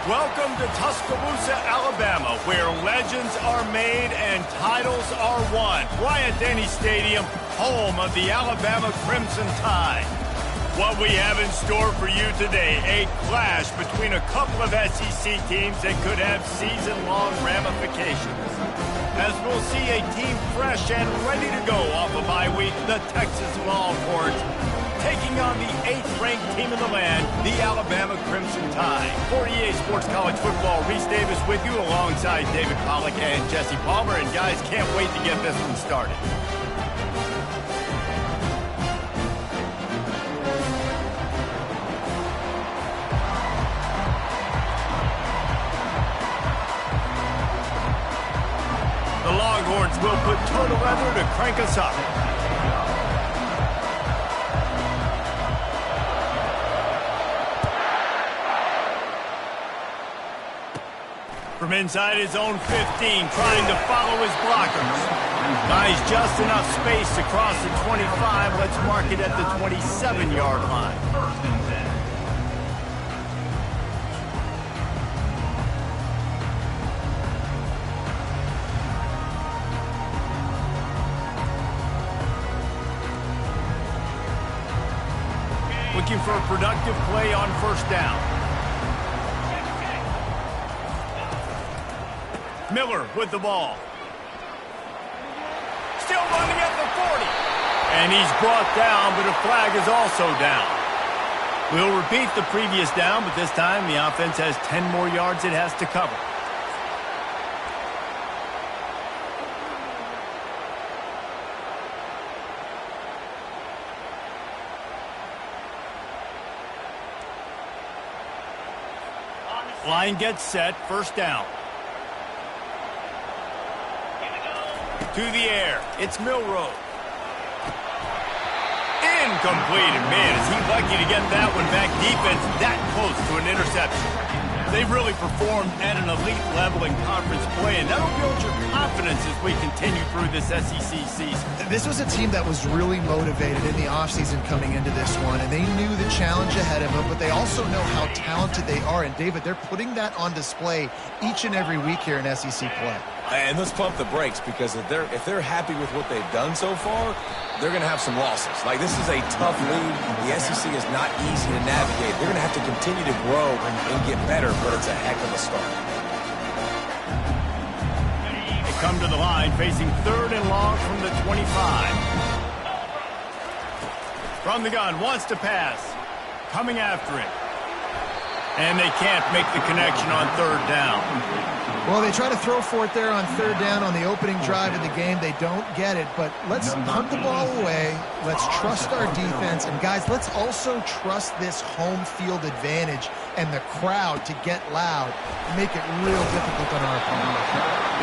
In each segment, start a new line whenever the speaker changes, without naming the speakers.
Welcome to Tuscaloosa, Alabama, where legends are made and titles are won. Bryant-Denny Stadium, home of the Alabama Crimson Tide. What we have in store for you today, a clash between a couple of SEC teams that could have season-long ramifications. As we'll see a team fresh and ready to go off a bye week, the Texas Longhorns, taking on the 8th-ranked team in the land, the Alabama Crimson Tide. For EA Sports College Football, Reese Davis with you alongside David Pollack and Jesse Palmer. And guys, can't wait to get this one started. The Longhorns will put total leather to crank us up. From inside his own 15, trying to follow his blockers. Buys just enough space to cross the 25. Let's mark it at the 27-yard line. Looking for a productive play on first down. Miller with the ball. Still running at the 40. And he's brought down, but a flag is also down. We'll repeat the previous down, but this time the offense has 10 more yards it has to cover. Line gets set, first down. To the air, it's Milroe. Incomplete, and man, is he lucky to get that one back. Defense that close to an interception. They've really performed at an elite level in conference play, and that'll build your confidence as we continue through this SEC season.
This was a team that was really motivated in the offseason coming into this one, and they knew the challenge ahead of them, but they also know how talented they are. And, David, they're putting that on display each and every week here in SEC play.
And let's pump the brakes, because if they're happy with what they've done so far, they're going to have some losses. Like, this is a tough league. The SEC is not easy to navigate. They're going to have to continue to grow and get better, but it's a heck of a start.
They come to the line facing 3rd and long from the 25. From the gun, wants to pass. Coming after it. And they can't make the connection on 3rd down.
Well, they try to throw for it there on 3rd down on the opening drive of the game. They don't get it, but let's punt the ball away. Let's trust our defense. And, guys, let's also trust this home field advantage and the crowd to get loud and make it real difficult on our opponent.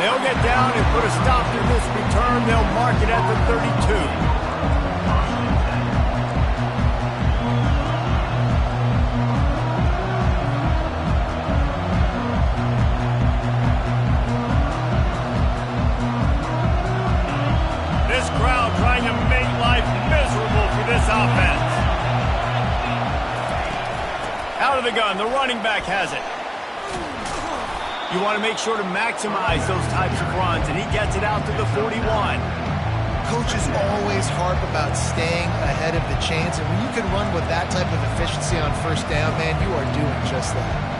They'll get down and put a stop to this return. They'll mark it at the 32. Trying to make life miserable for this offense. Out of the gun, the running back has it. You want to make sure to maximize those types of runs, and he gets it out to the 41.
Coaches always harp about staying ahead of the chains, and when you can run with that type of efficiency on first down, man, you are doing just that.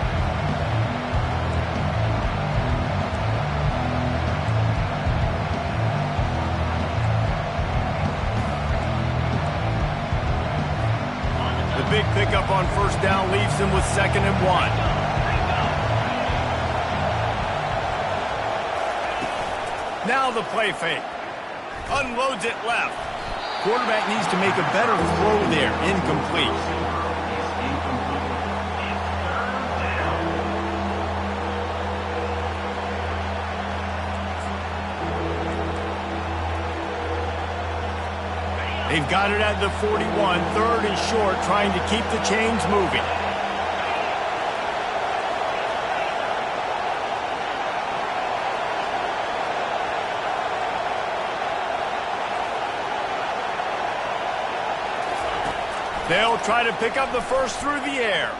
Big pickup on first down leaves them with 2nd and 1. Now the play fake. Unloads it left. Quarterback needs to make a better throw there. Incomplete. They've got it at the 41, 3rd and short, trying to keep the chains moving. They'll try to pick up the first through the air.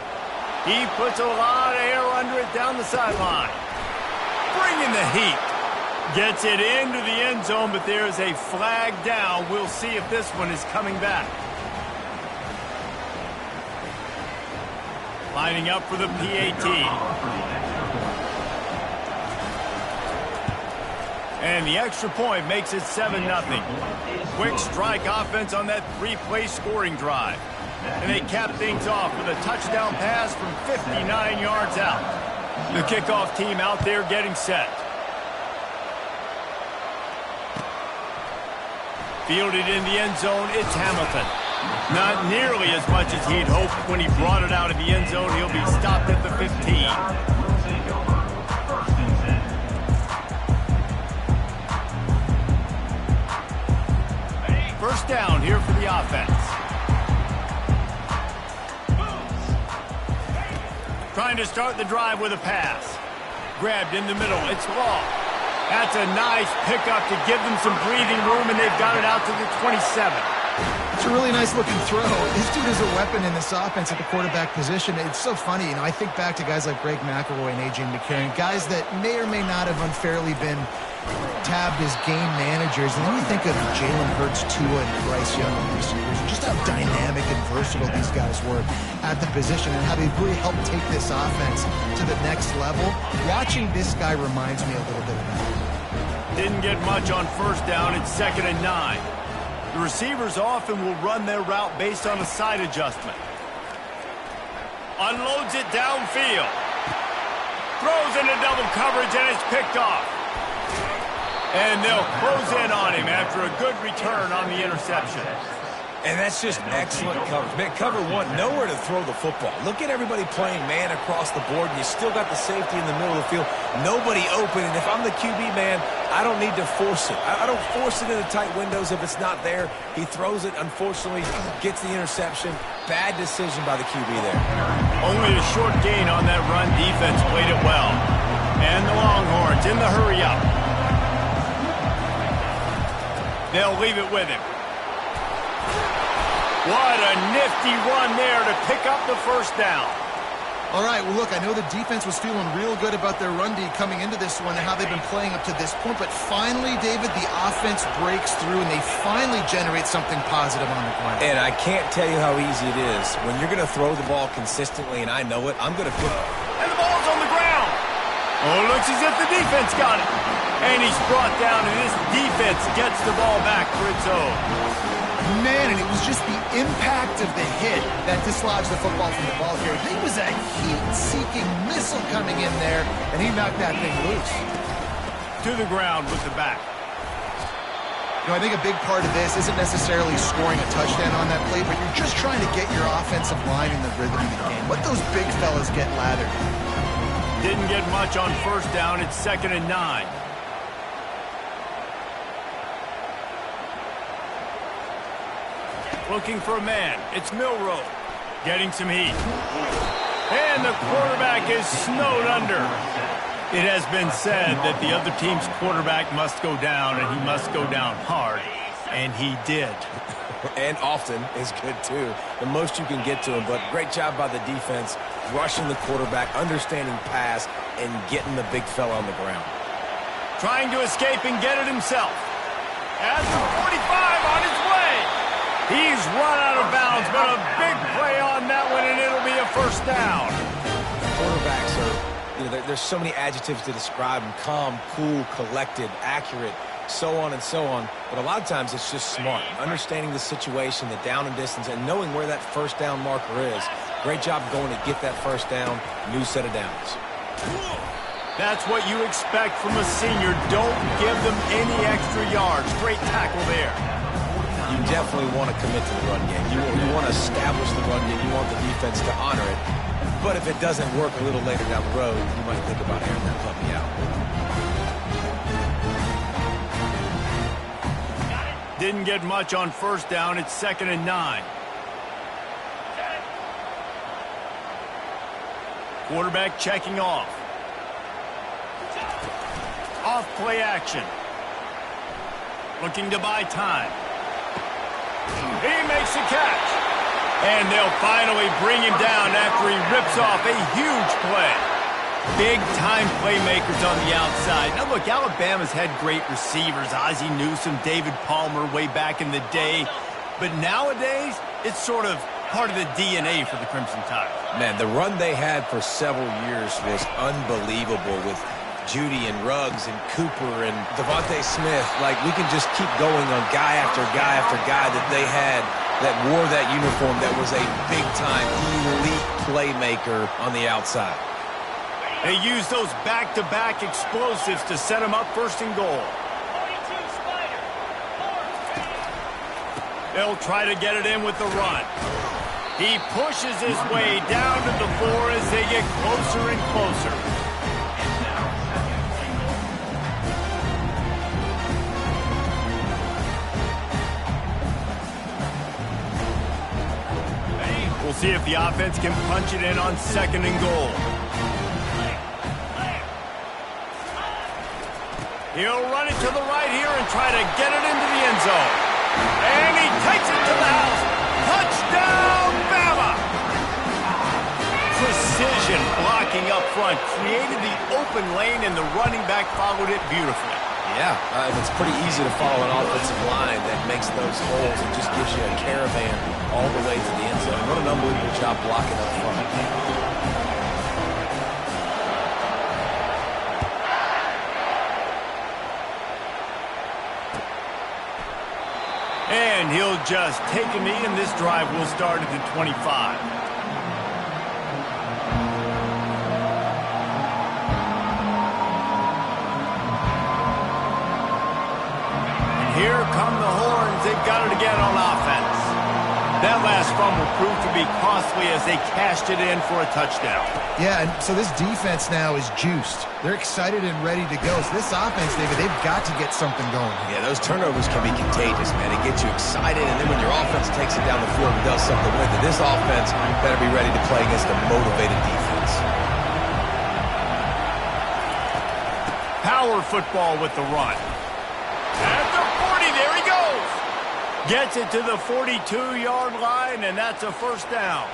He puts a lot of air under it down the sideline. Bringing the heat. Gets it into the end zone, but there is a flag down. We'll see if this one is coming back. Lining up for the PAT. And the extra point makes it 7-0. Quick strike offense on that 3-play scoring drive. And they cap things off with a touchdown pass from 59 yards out. The kickoff team out there getting set. Fielded in the end zone, it's Hamilton. Not nearly as much as he'd hoped when he brought it out of the end zone. He'll be stopped at the 15. First down here for the offense. Trying to start the drive with a pass. Grabbed in the middle. It's Law. That's a nice pickup to give them some breathing room, and they've got it out to the 27.
It's a really nice-looking throw. This dude is a weapon in this offense at the quarterback position. It's so funny. I think back to guys like Greg McElroy and A.J. McCarron, guys that may or may not have unfairly been tabbed as game managers. And then you think of Jalen Hurts, Tua, and Bryce Young in receivers, and just how dynamic and versatile these guys were at the position and how they really helped take this offense to the next level. Watching this guy reminds me a little bit of that.
Didn't get much on first down. It's 2nd and 9. The receivers often will run their route based on a side adjustment. Unloads it downfield. Throws into double coverage, and it's picked off. And they'll close in on him after a good return on the interception.
And that's just excellent coverage. Man, cover one, nowhere to throw the football. Look at everybody playing man across the board, and you still got the safety in the middle of the field. Nobody open, and if I'm the QB, man, I don't need to force it. I don't force it into tight windows if it's not there. He throws it, unfortunately, gets the interception. Bad decision by the QB there.
Only a short gain on that run. Defense played it well. And the Longhorns in the hurry-up. They'll leave it with him. What a nifty run there to pick up the first down.
All right, well, look, I know the defense was feeling real good about their run D coming into this one and how they've been playing up to this point, but finally, David, the offense breaks through and they finally generate something positive on the ground.
And I can't tell you how easy it is. When you're going to throw the ball consistently, and I know it, I'm going to pick it.
And the ball's on the ground. Oh, looks as if the defense got it. And he's brought down, and this defense gets the ball back for its own.
Man, and it was just the impact of the hit that dislodged the football from the ball carrier. There was a heat-seeking missile coming in there, and he knocked that thing loose.
To the ground with the back.
I think a big part of this isn't necessarily scoring a touchdown on that play, but you're just trying to get your offensive line in the rhythm of the game. Let those big fellas get lathered.
Didn't get much on first down. It's 2nd and 9. Looking for a man. It's Milroe. Getting some heat. And the quarterback is snowed under. It has been said that the other team's quarterback must go down, and he must go down hard. And he did.
And often is good, too. The most you can get to him, but great job by the defense, rushing the quarterback, understanding pass, and getting the big fella on the ground.
Trying to escape and get it himself. At the 45 on his way. He's run out of bounds, but a big play on that one, and it'll be a first down.
Quarterbacks are, there's so many adjectives to describe them. Calm, cool, collected, accurate, so on and so on. But a lot of times it's just smart. Understanding the situation, the down and distance, and knowing where that first down marker is. Great job going to get that first down, new set of downs.
That's what you expect from a senior. Don't give them any extra yards. Great tackle there.
You definitely want to commit to the run game. You want to establish the run game. You want the defense to honor it. But if it doesn't work a little later down the road, you might think about airing that puppy out.
Didn't get much on first down. It's 2nd and 9. Quarterback checking off. Off play action. Looking to buy time. He makes the catch. And they'll finally bring him down after he rips off a huge play. Big-time playmakers on the outside. Now, look, Alabama's had great receivers. Ozzie Newsome, David Palmer way back in the day. But nowadays, it's sort of part of the DNA for the Crimson Tide.
Man, the run they had for several years was unbelievable with Judy and Ruggs and Cooper and Devontae Smith. Like, we can just keep going on guy after guy after guy that they had that wore that uniform that was a big-time elite playmaker on the outside.
They use those back-to-back explosives to set them up first and goal. They'll try to get it in with the run. He pushes his way down to the floor as they get closer and closer. We'll see if the offense can punch it in on second and goal. He'll run it to the right here and try to get it into the end zone. And he takes it to the house. Touchdown, Bama! Precision blocking up front created the open lane, and the running back followed it beautifully.
Yeah, it's pretty easy to follow an offensive line that makes those holes and just gives you a caravan all the way to the end zone. What an unbelievable job blocking up front.
And he'll just take a knee, and this drive will start at the 25. Here come the horns. They've got it again on offense. That last fumble proved to be costly as they cashed it in for a touchdown.
Yeah, and so this defense now is juiced. They're excited and ready to go. So this offense, David, they've got to get something going.
Yeah, those turnovers can be contagious, man. It gets you excited, and then when your offense takes it down the field and does something with it, this offense better be ready to play against a motivated defense.
Power football with the run. At the 40, there he goes. Gets it to the 42-yard line, and that's a first down.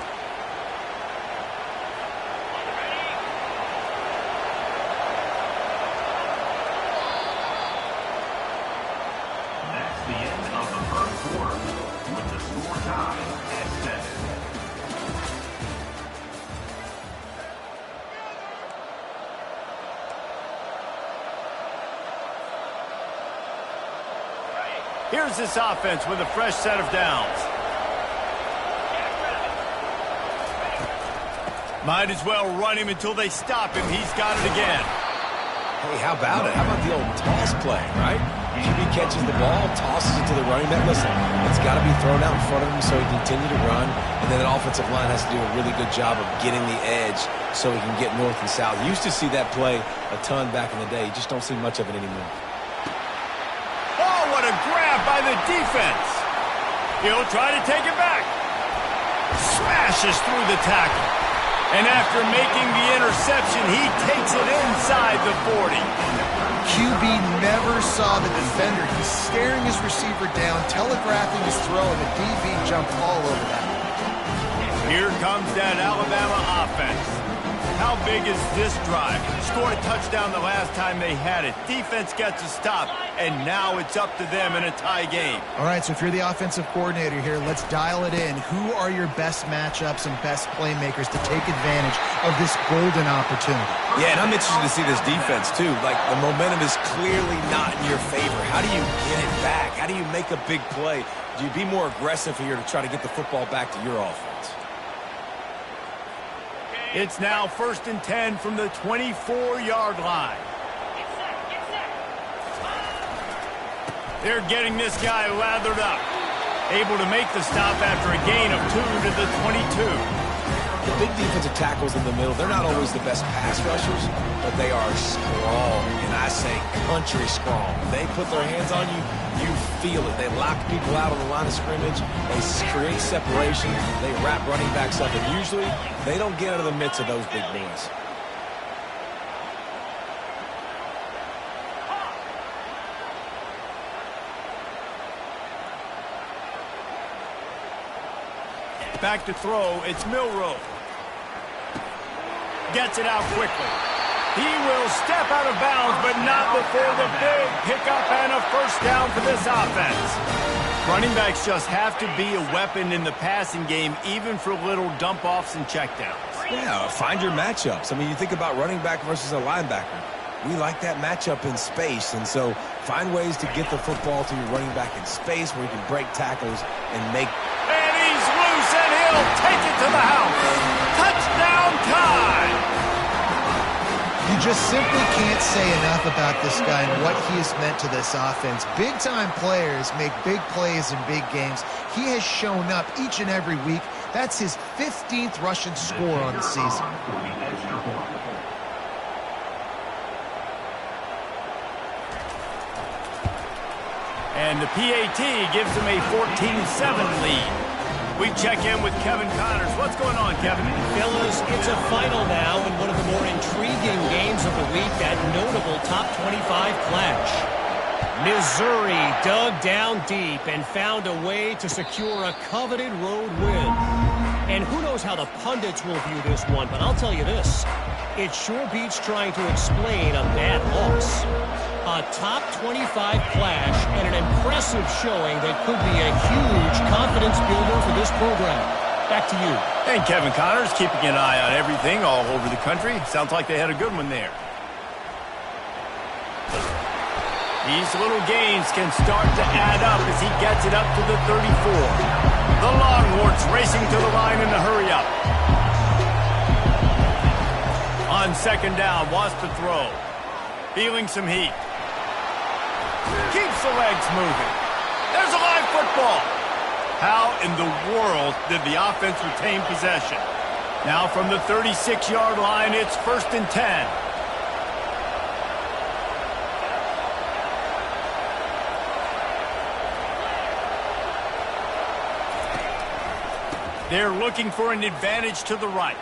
That's the end of the first quarter, with the score tied at 7.
Here's this offense with a fresh set of downs. Might as well run him until they stop him. He's got it again.
Hey, how about it? How about the old toss play, right? QB catches the ball, tosses it to the running back. Listen, it's got to be thrown out in front of him so he can continue to run. And then an offensive line has to do a really good job of getting the edge so he can get north and south. You used to see that play a ton back in the day. You just don't see much of it anymore.
Oh, what a grab by the defense. He'll try to take it back. Smashes through the tackle. And after making the interception, he takes it inside the 40.
QB never saw the defender. He's staring his receiver down, telegraphing his throw, and the DB jumped all over that.
Here comes that Alabama offense. How big is this drive? Scored a touchdown the last time they had it. Defense gets a stop, and now it's up to them in a tie game.
All right, so if you're the offensive coordinator here, let's dial it in. Who are your best matchups and best playmakers to take advantage of this golden opportunity?
Yeah, and I'm interested to see this defense, too. Like, the momentum is clearly not in your favor. How do you get it back? How do you make a big play? Do you be more aggressive here to try to get the football back to your offense?
It's now 1st and 10 from the 24-yard line. They're getting this guy lathered up. Able to make the stop after a gain of 2 to the 22.
The big defensive tackles in the middle, they're not always the best pass rushers, but they are strong, and I say country strong. When they put their hands on you, you feel it. They lock people out on the line of scrimmage. They create separation. They wrap running backs up, and usually they don't get out of the midst of those big boys.
Back to throw, it's Milroe. Gets it out quickly. He will step out of bounds, but not before the big pickup and a first down for this offense. Running backs just have to be a weapon in the passing game, even for little dump-offs and checkdowns.
Yeah, find your matchups. I mean, you think about running back versus a linebacker. We like that matchup in space, and so find ways to get the football to your running back in space where you can break tackles and make...
And he's loose, and he'll take it to the house. Touchdown time!
You just simply can't say enough about this guy and what he has meant to this offense. Big-time players make big plays in big games. He has shown up each and every week. That's his 15th rushing score on the season.
And the PAT gives him a 14-7 lead. We check in with Kevin Connors. What's going on, Kevin?
Fellas, it's a final now in one of the more intriguing games of the week, that notable top 25 clash. Missouri dug down deep and found a way to secure a coveted road win. And who knows how the pundits will view this one, but I'll tell you this. It sure beats trying to explain a bad loss. A top 25 clash and an impressive showing that could be a huge confidence builder for this program. Back to you.
And Kevin Connors keeping an eye on everything all over the country. Sounds like they had a good one there. These little gains can start to add up as he gets it up to the 34. The Longhorns racing to the line in a hurry-up. On second down, wants to throw. Feeling some heat. Keeps the legs moving. There's a live football. How in the world did the offense retain possession? Now from the 36-yard line, it's 1st and 10. They're looking for an advantage to the right.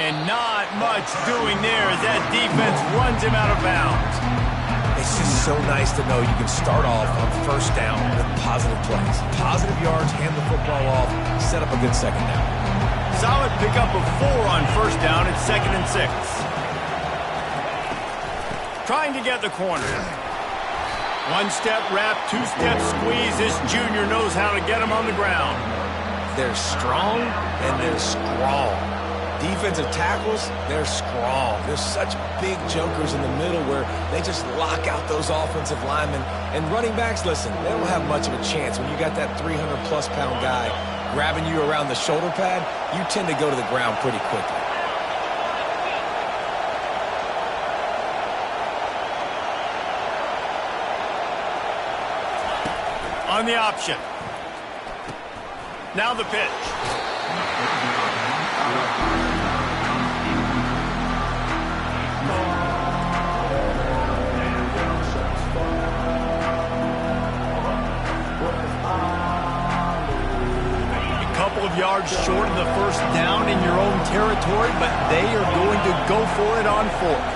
And not much doing there as that defense runs him out of bounds.
It's just so nice to know you can start off on first down with positive plays. Positive yards, hand the football off, set up a good second down.
Solid pickup of 4 on first down at 2nd and 6. Trying to get the corner. One-step wrap, two-step squeeze. This junior knows how to get him on the ground.
They're strong and they're strong. Defensive tackles, they're strong. There's such big junkers in the middle where they just lock out those offensive linemen. And running backs, listen, they don't have much of a chance. When you got that 300-plus pound guy grabbing you around the shoulder pad, you tend to go to the ground pretty quickly.
On the option. Now the pitch. Of yards short of the first down in your own territory, but they are going to go for it on 4th.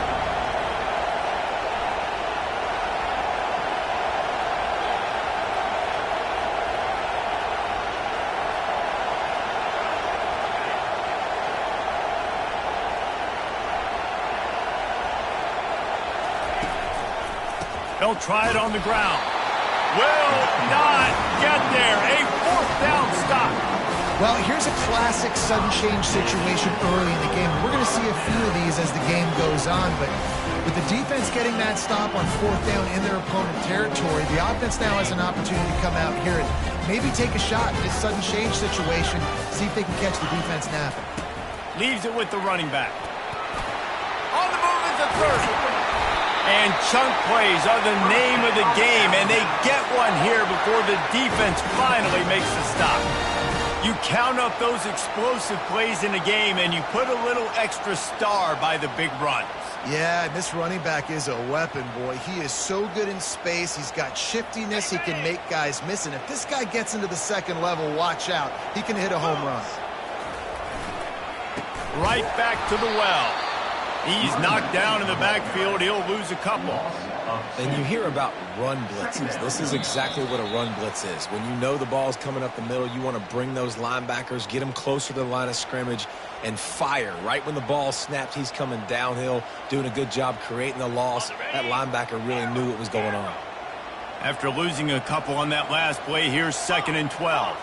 They'll try it on the ground. Will not get there. A 4th down stop.
Well, here's a classic sudden change situation early in the game. We're going to see a few of these as the game goes on, but with the defense getting that stop on 4th down in their opponent territory, the offense now has an opportunity to come out here and maybe take a shot in this sudden change situation, see if they can catch the defense napping.
Leaves it with the running back. On the move is the 3rd. And chunk plays are the name of the game, and they get one here before the defense finally makes the stop. You count up those explosive plays in a game, and you put a little extra star by the big runs.
Yeah, this running back is a weapon, boy. He is so good in space. He's got shiftiness. He can make guys miss. And if this guy gets into the second level, watch out. He can hit a home run.
Right back to the well. He's knocked down in the backfield. He'll lose a couple.
And you hear about run blitzes. This is exactly what a run blitz is. When you know the ball's coming up the middle, you want to bring those linebackers, get them closer to the line of scrimmage, and fire. Right when the ball snapped, he's coming downhill, doing a good job creating the loss. That linebacker really knew what was going on.
After losing a couple on that last play, here's 2nd and 12.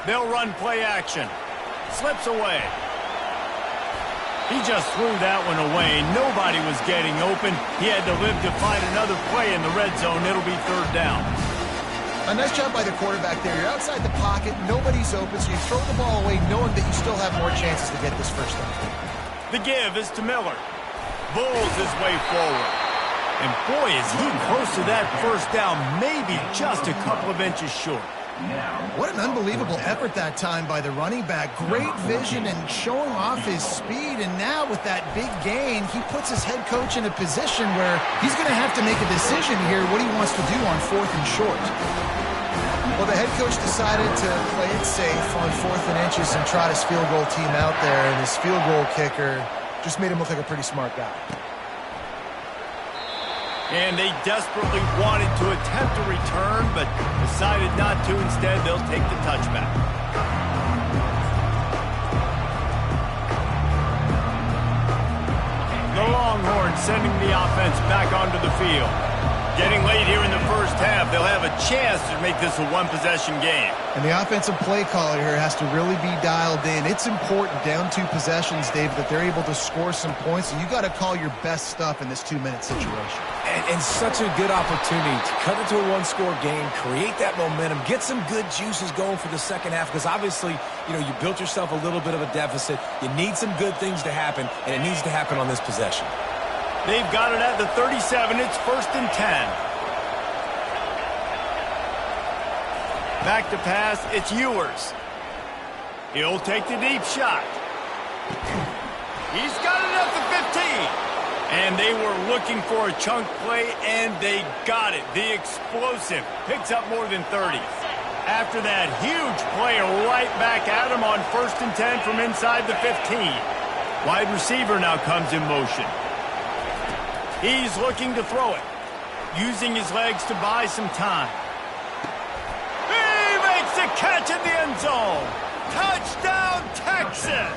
They'll run play action. Slips away. He just threw that one away. Nobody was getting open. He had to live to find another play in the red zone. It'll be 3rd down.
A nice job by the quarterback there. You're outside the pocket. Nobody's open, so you throw the ball away knowing that you still have more chances to get this first down.
The give is to Miller. Bulls his way forward. And boy, is he close to that first down. Maybe just a couple of inches short.
What an unbelievable effort that time by the running back. Great vision and showing off his speed. And now with that big gain, he puts his head coach in a position where he's going to have to make a decision here what he wants to do on 4th and short. Well, the head coach decided to play it safe on 4th and inches and trot his field goal team out there. And his field goal kicker just made him look like a pretty smart guy.
And they desperately wanted to attempt a return, but decided not to. Instead, they'll take the touchback. The Longhorns sending the offense back onto the field. Getting late here in the first half, they'll have a chance to make this a one-possession game.
And the offensive play caller here has to really be dialed in. It's important down 2 possessions, Dave, that they're able to score some points. And you got to call your best stuff in this 2-minute situation.
And such a good opportunity to cut into a 1-score game, create that momentum, get some good juices going for the second half. Because obviously, you built yourself a little bit of a deficit. You need some good things to happen, and it needs to happen on this possession.
They've got it at the 37. It's 1st and 10. Back to pass. It's Ewers. He'll take the deep shot. He's got it at the 15. And they were looking for a chunk play, and they got it. The explosive picks up more than 30. After that huge play, right back at him on 1st and 10 from inside the 15. Wide receiver now comes in motion. He's looking to throw it, using his legs to buy some time. He makes the catch in the end zone. Touchdown, Texas!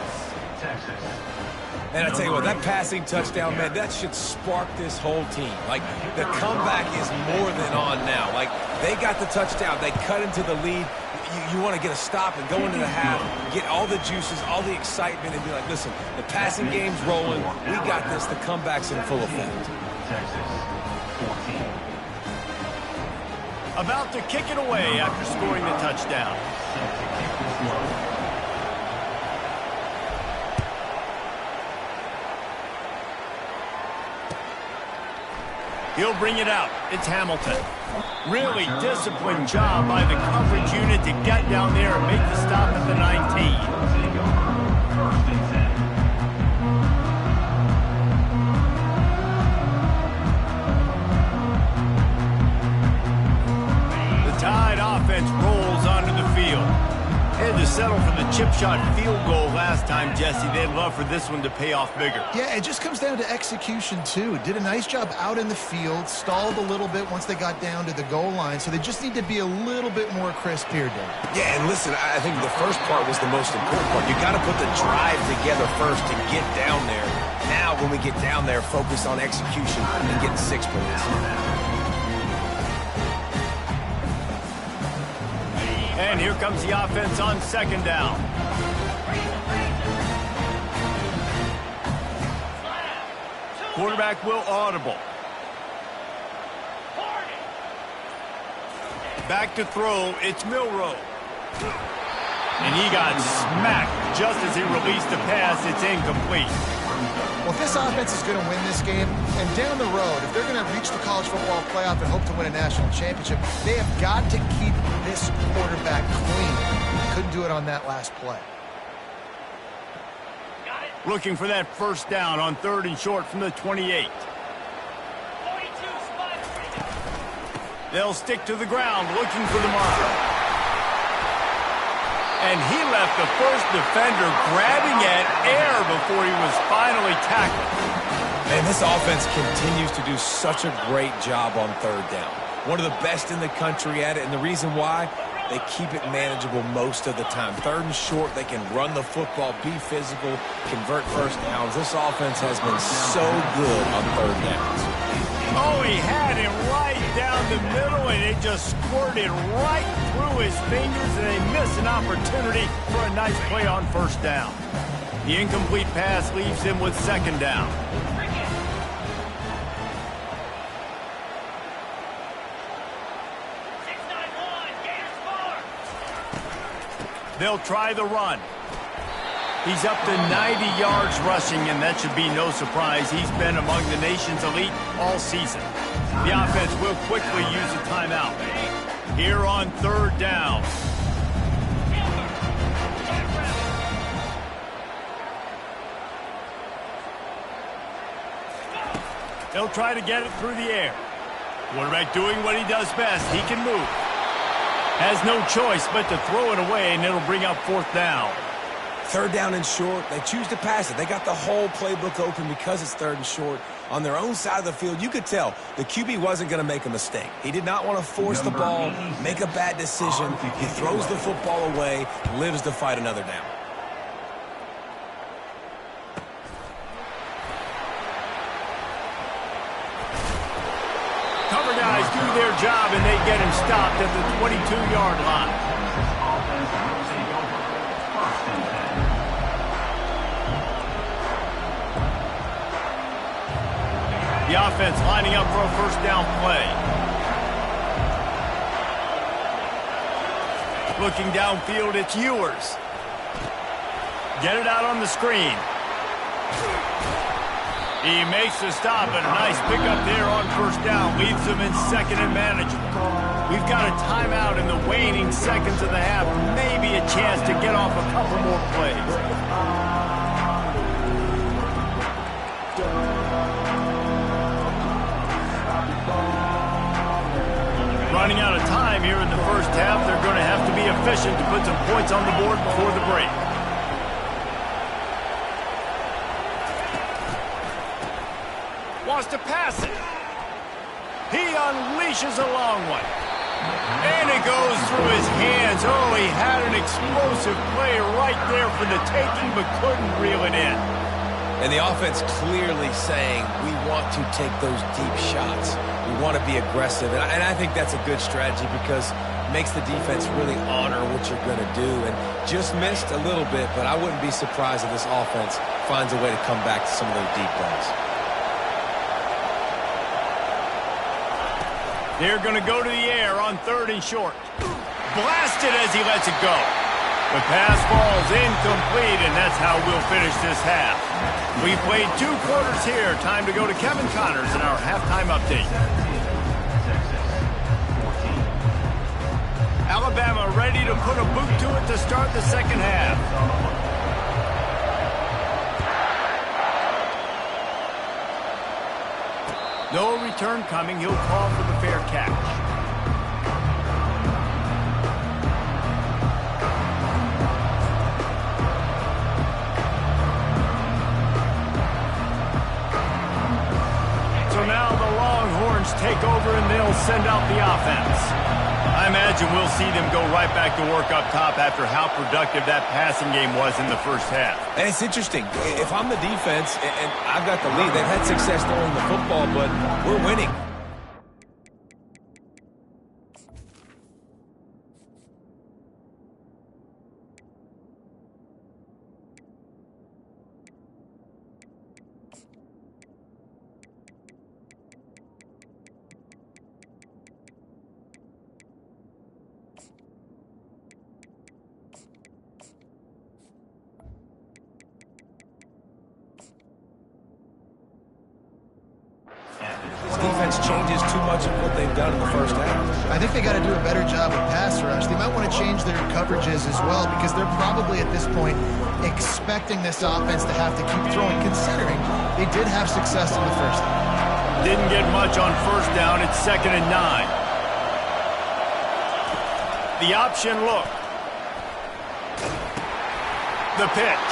And I tell you what, that passing touchdown, man, that should spark this whole team. Like, the comeback is more than on now. Like, they got the touchdown. They cut into the lead. You want to get a stop and go into the half, get all the juices, all the excitement, and be like, listen, the passing game's rolling. We got this. The comeback's in full effect.
About to kick it away after scoring the touchdown. He'll bring it out. It's Hamilton. Really disciplined job by the coverage unit to get down there and make the stop at the 19. The Tide offense rolls onto the field. Had to settle for the chip shot field goal last time, Jesse. They'd love for this one to pay off bigger.
Yeah, it just comes down to execution, too. Did a nice job out in the field, stalled a little bit once they got down to the goal line, so they just need to be a little bit more crisp here, Dave.
Yeah, and listen, I think the first part was the most important part. You got to put the drive together first to get down there. Now, when we get down there, focus on execution and getting 6 points.
And here comes the offense on 2nd down. Quarterback will audible. Back to throw, it's Milroe. And he got smacked just as he released the pass. It's incomplete.
Well, if this offense is going to win this game, and down the road, if they're going to reach the college football playoff and hope to win a national championship, they have got to keep this quarterback clean. Couldn't do it on that last play.
Looking for that first down on 3rd and short from the 28. They'll stick to the ground looking for the mark. And he left the first defender grabbing at air before he was finally tackled.
Man, this offense continues to do such a great job on third down. One of the best in the country at it, and the reason why, they keep it manageable most of the time. Third and short, they can run the football, be physical, convert first downs. This offense has been so good on third downs.
Oh, he had him right down the middle, and it just squirted right through his fingers, and they missed an opportunity for a nice play on first down. The incomplete pass leaves him with second down. They'll try the run. He's up to 90 yards rushing, and that should be no surprise. He's been among the nation's elite all season. The offense will quickly use a timeout. Here on third down. They'll try to get it through the air. Quarterback doing what he does best. He can move. Has no choice but to throw it away, and it'll bring up fourth down.
Third down and short, they choose to pass it. They got the whole playbook open because it's third and short. On their own side of the field, you could tell the QB wasn't going to make a mistake. He did not want to force the ball, make a bad decision. He throws the football away, lives to fight another down.
Cover guys do their job, and they get him stopped at the 22-yard line. The offense lining up for a first down play. Looking downfield, it's Ewers. Get it out on the screen. He makes the stop, and a nice pickup there on first down. Leaves them in second and manageable. We've got a timeout in the waning seconds of the half. Maybe a chance to get off a couple more plays. Running out of time here in the first half. They're going to have to be efficient to put some points on the board before the break. Wants to pass it. He unleashes a long one. And it goes through his hands. Oh, he had an explosive play right there for the taking, but couldn't reel it in.
And the offense clearly saying, we want to take those deep shots. We want to be aggressive. And I think that's a good strategy because it makes the defense really honor what you're going to do. And just missed a little bit, but I wouldn't be surprised if this offense finds a way to come back to some of those deep balls.
They're going to go to the air on third and short. Blasted as he lets it go. The pass falls incomplete, and that's how we'll finish this half. We played 2 quarters here. Time to go to Kevin Connors in our halftime update. Alabama ready to put a boot to it to start the second half. No return coming. He'll call for the fair catch. So now the Longhorns take over, and they'll send out the offense. I imagine we'll see them go right back to work up top after how productive that passing game was in the first half.
And it's interesting. If I'm the defense and I've got the lead, they've had success throwing the football, but we're winning. Defense changes too much of what they've done in the first half.
I think they got to do a better job with pass rush. They might want to change their coverages as well because they're probably at this point expecting this offense to have to keep throwing, considering they did have success in the first half.
Didn't get much on first down. It's 2nd and 9. The option look. The pitch.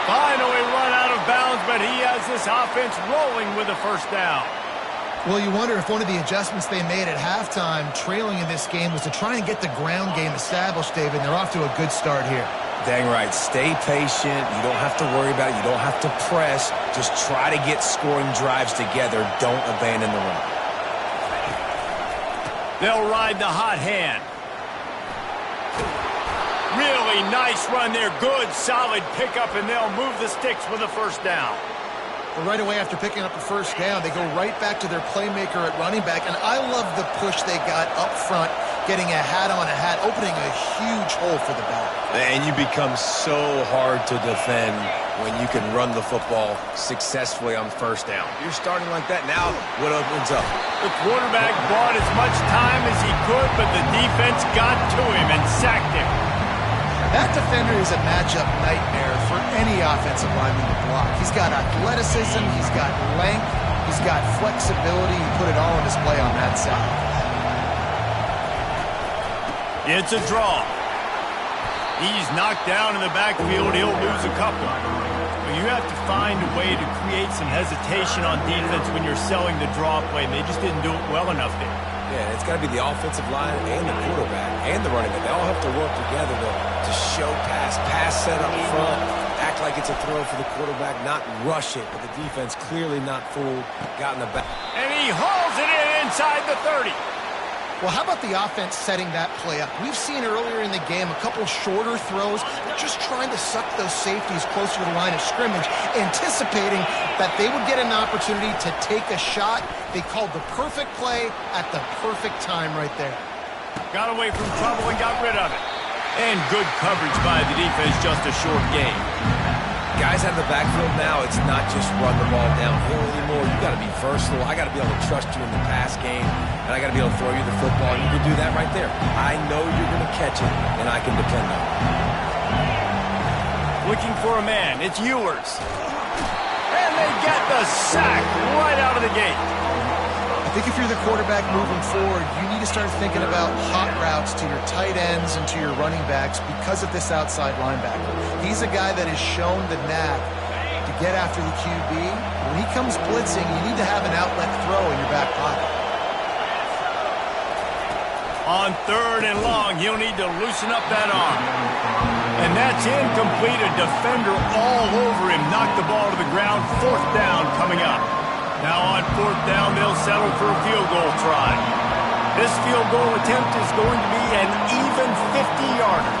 Finally run out of bounds, but he has this offense rolling with a first down.
Well, you wonder if one of the adjustments they made at halftime, trailing in this game, was to try and get the ground game established, David. They're off to a good start here.
Dang right. Stay patient. You don't have to worry about it. You don't have to press. Just try to get scoring drives together. Don't abandon the run.
They'll ride the hot hand. Really nice run there. Good, solid pickup, and they'll move the sticks with a first down.
But right away after picking up the first down, they go right back to their playmaker at running back. And I love the push they got up front, getting a hat on a hat, opening a huge hole for the back.
And you become so hard to defend when you can run the football successfully on first down. You're starting like that now, what opens up?
The quarterback bought as much time as he could, but the defense got to him and sacked him.
That defender is a matchup nightmare for any offensive lineman to block. He's got athleticism, he's got length, he's got flexibility. He put it all on display on that side.
It's a draw. He's knocked down in the backfield. He'll lose a couple. But you have to find a way to create some hesitation on defense when you're selling the draw play, and they just didn't do it well enough there.
Yeah, it's got to be the offensive line and the quarterback and the running back. They all have to work together to show pass set up front, act like it's a throw for the quarterback, not rush it, but the defense clearly not fooled, got in the back.
And he hauls it in inside the 30.
Well, how about the offense setting that play up? We've seen earlier in the game a couple shorter throws. They're just trying to suck those safeties closer to the line of scrimmage, anticipating that they would get an opportunity to take a shot. They called the perfect play at the perfect time right there.
Got away from trouble and got rid of it. And good coverage by the defense, just a short game.
Guys out of the backfield now, it's not just run the ball downhill anymore. You got to be versatile. I got to be able to trust you in the pass game, and I got to be able to throw you the football. And you can do that right there. I know you're going to catch it, and I can depend on it.
Looking for a man. It's Ewers. And they get the sack right out of the gate.
I think if you're the quarterback moving forward, you need to start thinking about hot routes to your tight ends and to your running backs because of this outside linebacker. He's a guy that has shown the knack to get after the QB. When he comes blitzing, you need to have an outlet throw in your back pocket.
On 3rd and long, he'll need to loosen up that arm. And that's incomplete. A defender all over him. Knocked the ball to the ground. 4th down coming up. Now on 4th down, they'll settle for a field goal try. This field goal attempt is going to be an even 50-yarder.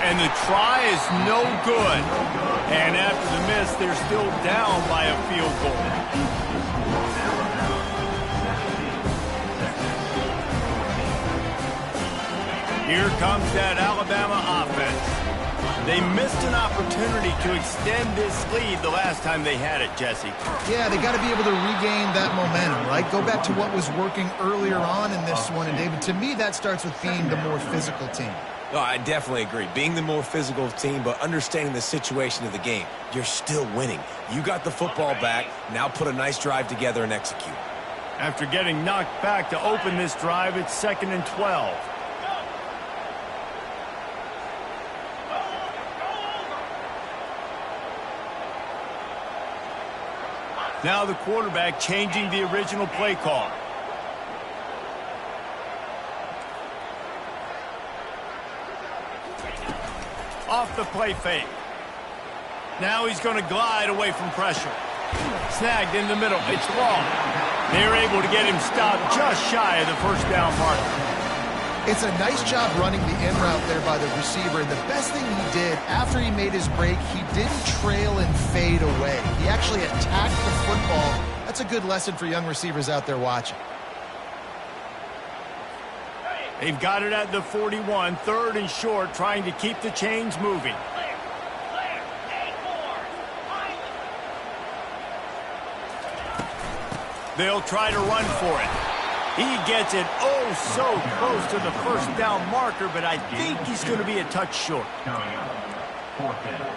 And the try is no good. And after the miss, they're still down by a field goal. Here comes that Alabama offense. They missed an opportunity to extend this lead the last time they had it, Jesse.
Yeah, they got to be able to regain that momentum, right? Go back to what was working earlier on in this one. And, David, to me, that starts with being the more physical team.
No, I definitely agree. Being the more physical team, but understanding the situation of the game. You're still winning. You got the football back. Now put a nice drive together and execute.
After getting knocked back to open this drive, it's 2nd and 12. Now the quarterback changing the original play call. Off the play fake. Now he's going to glide away from pressure. Snagged in the middle. It's long. They're able to get him stopped just shy of the 1st down marker.
It's a nice job running the in route there by the receiver. And the best thing he did after he made his break, he didn't trail and fade away. He actually attacked the football. That's a good lesson for young receivers out there watching.
They've got it at the 41, 3rd and short, trying to keep the chains moving. They'll try to run for it. He gets it so close to the 1st down marker, but I think he's going to be a touch short.
Coming up, 4th down.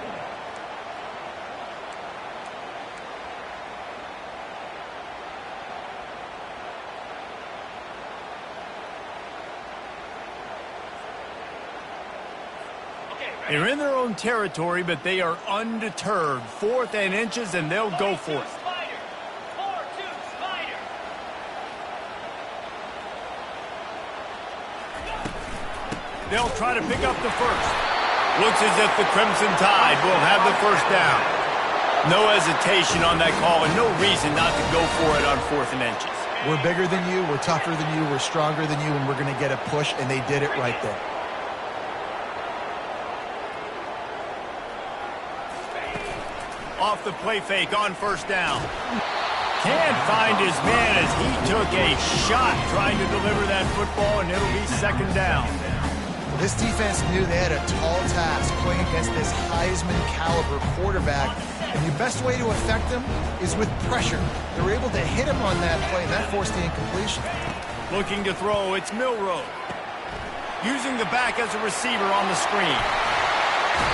They're in their own territory, but they are undeterred. 4th and inches, and they'll go for it. They'll try to pick up the first. Looks as if the Crimson Tide will have the first down. No hesitation on that call, and no reason not to go for it on 4th and inches.
We're bigger than you, we're tougher than you, we're stronger than you, and we're going to get a push, and they did it right there.
Off the play fake on first down. Can't find his man as he took a shot trying to deliver that football, and it'll be 2nd down.
This defense knew they had a tall task playing against this Heisman caliber quarterback, and the best way to affect him is with pressure. They were able to hit him on that play, and that forced the incompletion.
Looking to throw, it's Milroe. Using the back as a receiver on the screen.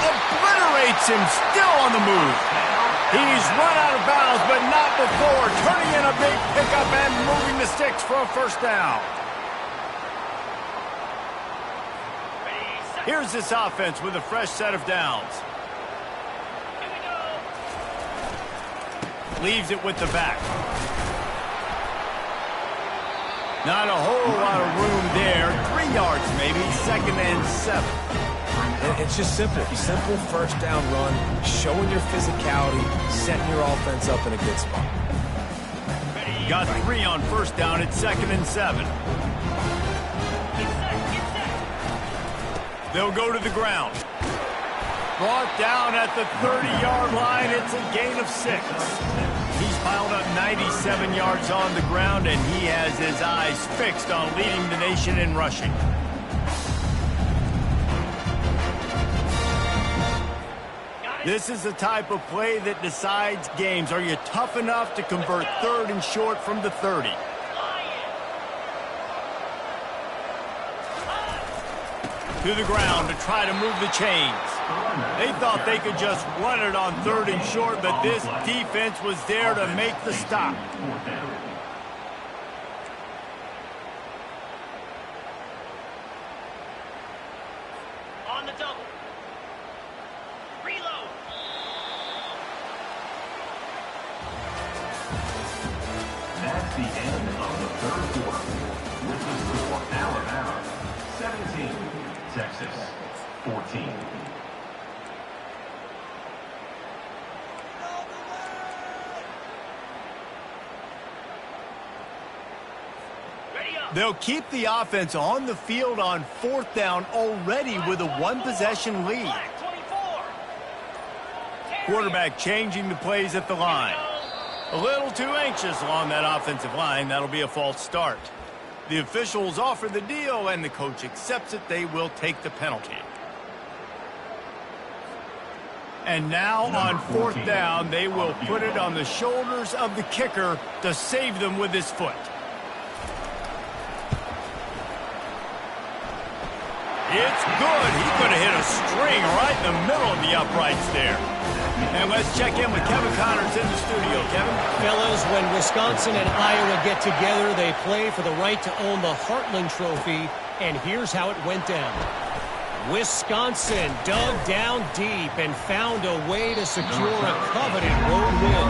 Obliterates him, still on the move. He's run out of bounds, but not before. Turning in a big pickup and moving the sticks for a first down. Here's this offense with a fresh set of downs. Leaves it with the back. Not a whole lot of room there. 3 yards maybe, 2nd and 7.
It's just simple. Simple first down run, showing your physicality, setting your offense up in a good spot.
Got 3 on first down at 2nd and 7. They'll go to the ground. Brought down at the 30-yard line. It's a gain of 6. He's piled up 97 yards on the ground, and he has his eyes fixed on leading the nation in rushing. This is the type of play that decides games. Are you tough enough to convert 3rd and short from the 30? To the ground to try to move the chains. They thought they could just run it on 3rd and short, but this defense was there to make the stop.
On the double. Reload.
That's the end of the 3rd quarter. With the score, Alabama 17, Texas 14.
They'll keep the offense on the field on 4th down already with a 1-possession lead. Quarterback changing the plays at the line. A little too anxious along that offensive line. That'll be a false start. The officials offer the deal, and the coach accepts it. They will take the penalty. And now on 4th down, they will put it on the shoulders of the kicker to save them with his foot. It's good. He could have hit a string right in the middle of the uprights there. And let's check in with Kevin Connors in the studio. Kevin?
Fellas, when Wisconsin and Iowa get together, they play for the right to own the Heartland Trophy, and here's how it went down. Wisconsin dug down deep and found a way to secure a coveted road win.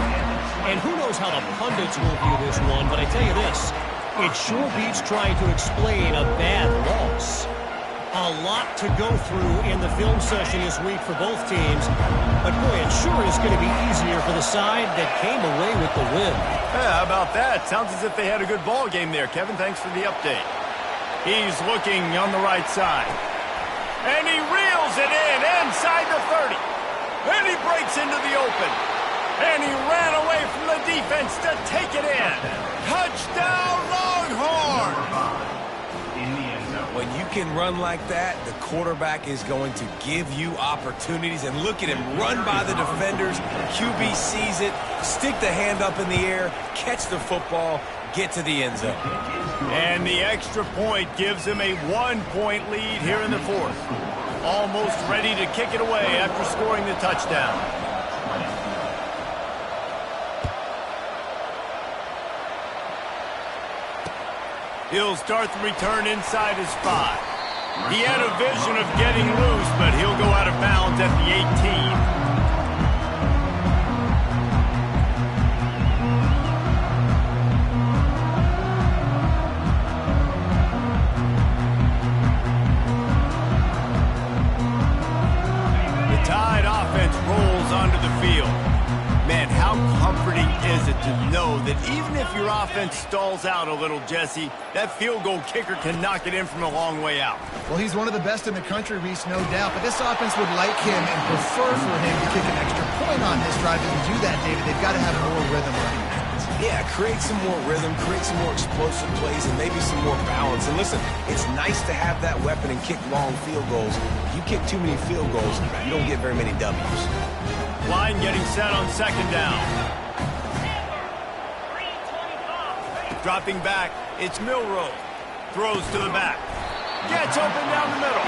And who knows how the pundits will view this one, but I tell you this, it sure beats trying to explain a bad loss. A lot to go through in the film session this week for both teams. But, boy, it sure is going to be easier for the side that came away with the win.
Yeah, how about that? Sounds as if they had a good ball game there, Kevin. Thanks for the update. He's looking on the right side. And he reels it in inside the 30. Then he breaks into the open. And he ran away from the defense to take it in. Touchdown, Longhorn!
When you can run like that, the quarterback is going to give you opportunities. And look at him run by the defenders. QB sees it, stick the hand up in the air, catch the football, get to the end zone.
And the extra point gives him a 1-point lead here in the 4th. Almost ready to kick it away after scoring the touchdown. He'll start the return inside his 5. He had a vision of getting loose, but he'll go out of bounds at the 18. Onto the field. Man, how comforting is it to know that even if your offense stalls out a little, Jesse, that field goal kicker can knock it in from a long way out.
Well, he's one of the best in the country, Reese, no doubt, but this offense would like him and prefer for him to kick an extra point on this drive. And to do that, David, they've got to have more rhythm running back.
Yeah, create some more rhythm, create some more explosive plays, and maybe some more balance. And listen, it's nice to have that weapon and kick long field goals. If you kick too many field goals, you don't get very many W's.
Line getting set on second down. Dropping back, it's Milroe. Throws to the back. Gets open down the middle.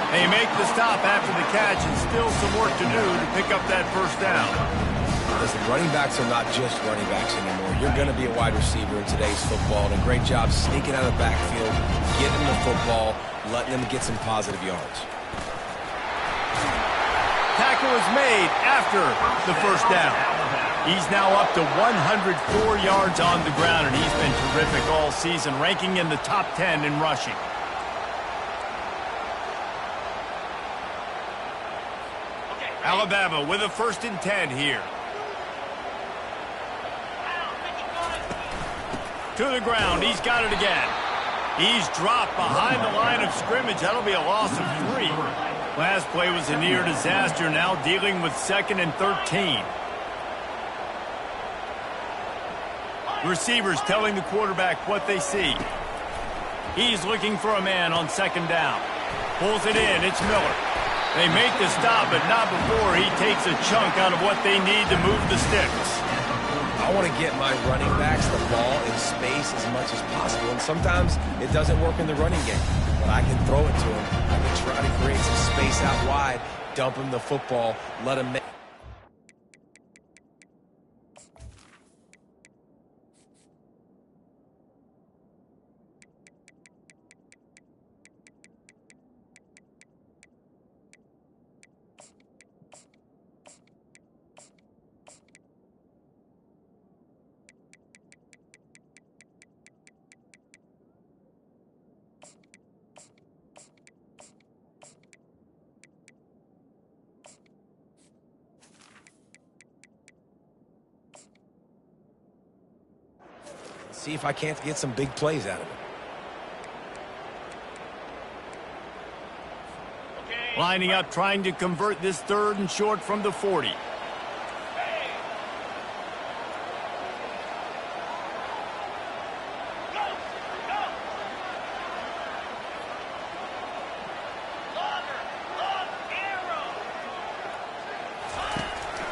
They make the stop after the catch and still some work to do to pick up that first down.
Listen, running backs are not just running backs anymore. You're going to be a wide receiver in today's football, and a great job sneaking out of the backfield, getting the football, letting them get some positive yards.
Tackle is made after the first down. He's now up to 104 yards on the ground, and he's been terrific all season, ranking in the top 10 in rushing. Alabama with a 1st and 10 here. To the ground, he's got it again. He's dropped behind the line of scrimmage. That'll be a loss of 3. Last play was a near disaster, now dealing with 2nd and 13. Receivers telling the quarterback what they see. He's looking for a man on 2nd down. Pulls it in, it's Miller. They make the stop, but not before he takes a chunk out of what they need to move the sticks.
I want to get my running backs the ball in space as much as possible, and sometimes it doesn't work in the running game. But I can throw it to him. I can try to create some space out wide, dump him the football, let him make. See if I can't get some big plays out of it.
Lining up, trying to convert this 3rd and short from the 40.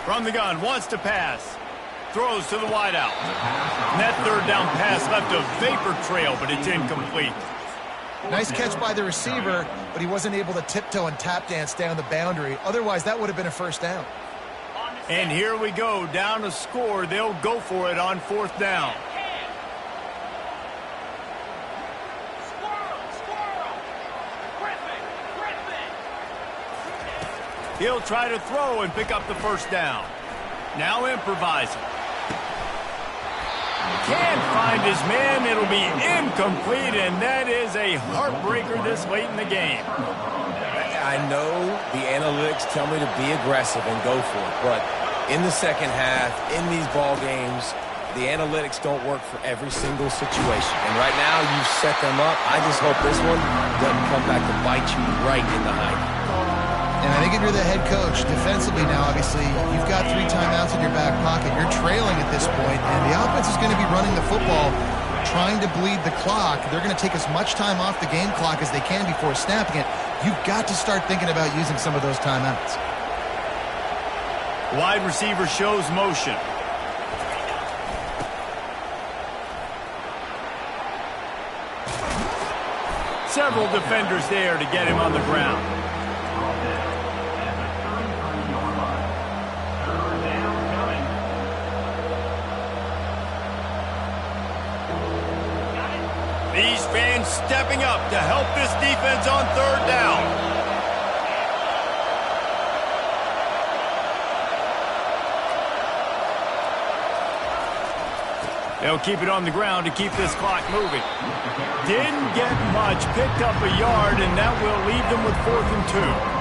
From the gun, wants to pass. Throws to the wideout. And that 3rd down pass left a vapor trail, but it's incomplete.
Nice catch by the receiver, but he wasn't able to tiptoe and tap dance down the boundary. Otherwise, that would have been a 1st down.
And here we go, down a score. They'll go for it on 4th down. He'll try to throw and pick up the 1st down. Now improvising. Can't find his man. It'll be incomplete, and that is a heartbreaker this late in the game.
I know the analytics tell me to be aggressive and go for it, but in the second half, in these ball games, the analytics don't work for every single situation. And right now, you've set them up. I just hope this one doesn't come back to bite you right in the hind.
And I think if you're the head coach, defensively now, obviously, you've got 3 timeouts in your back pocket. You're trailing at this point, and the offense is going to be running the football, trying to bleed the clock. They're going to take as much time off the game clock as they can before snapping it. You've got to start thinking about using some of those timeouts.
Wide receiver shows motion. Several defenders there to get him on the ground. These fans stepping up to help this defense on third down. They'll keep it on the ground to keep this clock moving. Didn't get much, picked up a yard, and that will leave them with 4th and 2.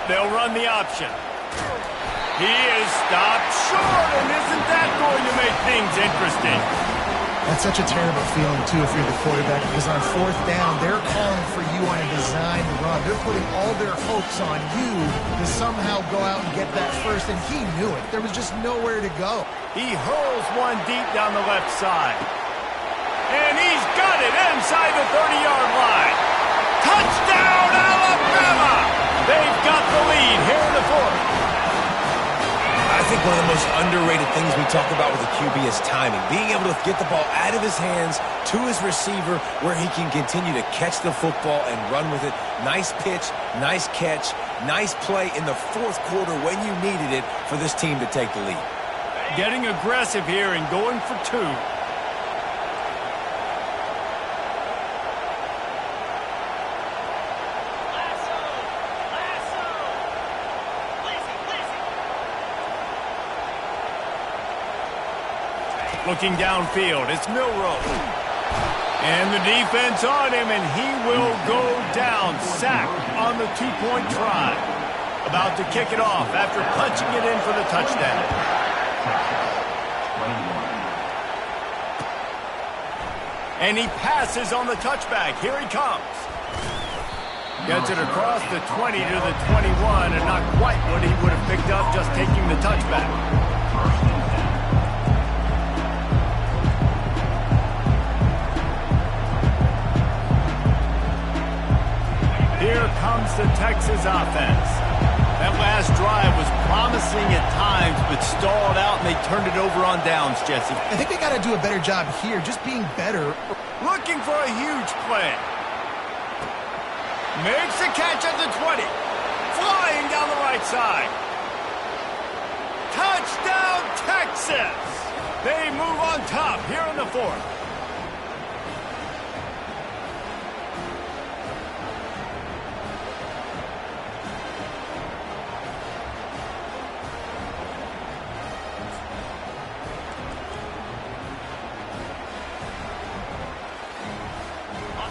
They'll run the option. He is stopped short, and isn't that going to make things interesting?
That's such a terrible feeling, too, if you're the quarterback, because on 4th down, they're calling for you on a design run. They're putting all their hopes on you to somehow go out and get that first, and he knew it. There was just nowhere to go.
He hurls one deep down the left side. And he's got it inside the 30-yard line. Touchdown, Alabama! They've got the lead here in the 4th.
I think one of the most underrated things we talk about with a QB is timing. Being able to get the ball out of his hands to his receiver where he can continue to catch the football and run with it. Nice pitch, nice catch, nice play in the 4th quarter when you needed it for this team to take the lead.
Getting aggressive here and going for 2. Looking downfield, it's Milroe. And the defense on him, and he will go down. Sack on the 2-point try. About to kick it off after punching it in for the touchdown. And he passes on the touchback. Here he comes. Gets it across the 20 to the 21, and not quite what he would have picked up just taking the touchback. Here comes the Texas offense. That last drive was promising at times, but stalled out, and they turned it over on downs, Jesse.
I think they got to do a better job here, just being better.
Looking for a huge play. Makes the catch at the 20. Flying down the right side. Touchdown, Texas! They move on top here in the 4th.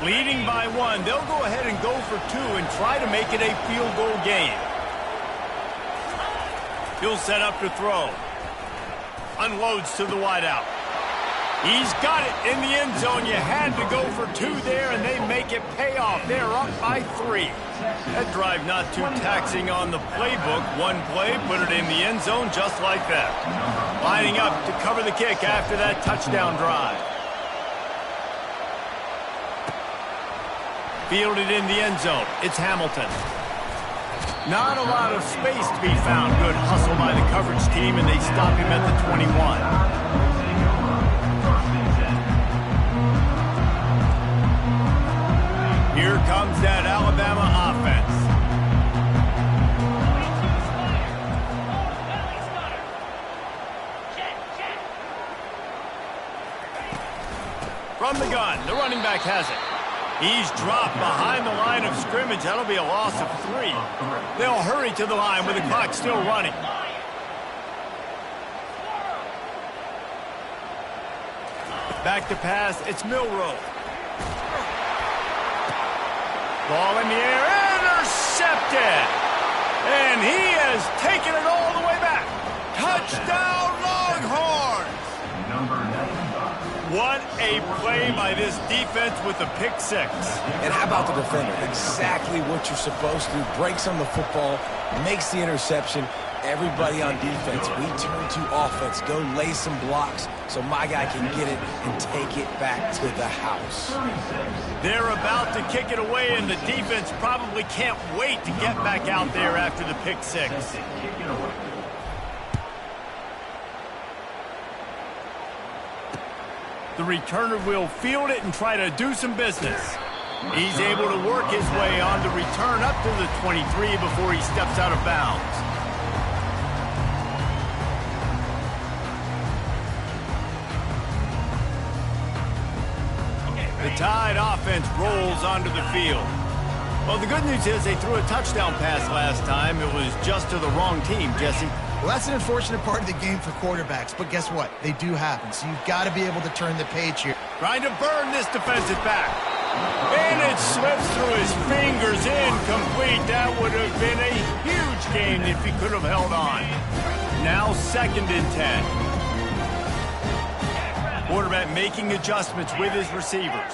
Leading by 1, they'll go ahead and go for 2 and try to make it a field goal game. He'll set up to throw. Unloads to the wideout. He's got it in the end zone. You had to go for 2 there, and they make it pay off. They're up by 3. That drive not too taxing on the playbook. One play, put it in the end zone just like that. Lining up to cover the kick after that touchdown drive. Fielded in the end zone. It's Hamilton. Not a lot of space to be found. Good hustle by the coverage team, and they stop him at the 21. Here comes that Alabama offense. From the gun, the running back has it. He's dropped behind the line of scrimmage. That'll be a loss of 3. They'll hurry to the line with the clock still running. Back to pass. It's Milroe. Ball in the air. Intercepted. And he has taken it all the way back. Touchdown, Longhorns. What a play by this defense with the pick 6.
And how about the defender? Exactly what you're supposed to. Breaks on the football, makes the interception, Everybody on defense, we turn to offense. Go lay some blocks so my guy can get it and take it back to the house.
They're about to kick it away, and the defense probably can't wait to get back out there after the pick six. The returner will field it and try to do some business. He's able to work his way on the return up to the 23 before he steps out of bounds. The Tide offense rolls onto the field. Well, the good news is they threw a touchdown pass last time. It was just to the wrong team, Jesse.
Well, that's an unfortunate part of the game for quarterbacks, but guess what? They do happen, so you've got to be able to turn the page here.
Trying to burn this defensive back. And it slips through his fingers, incomplete. That would have been a huge gain if he could have held on. Now 2nd and 10. Quarterback making adjustments with his receivers.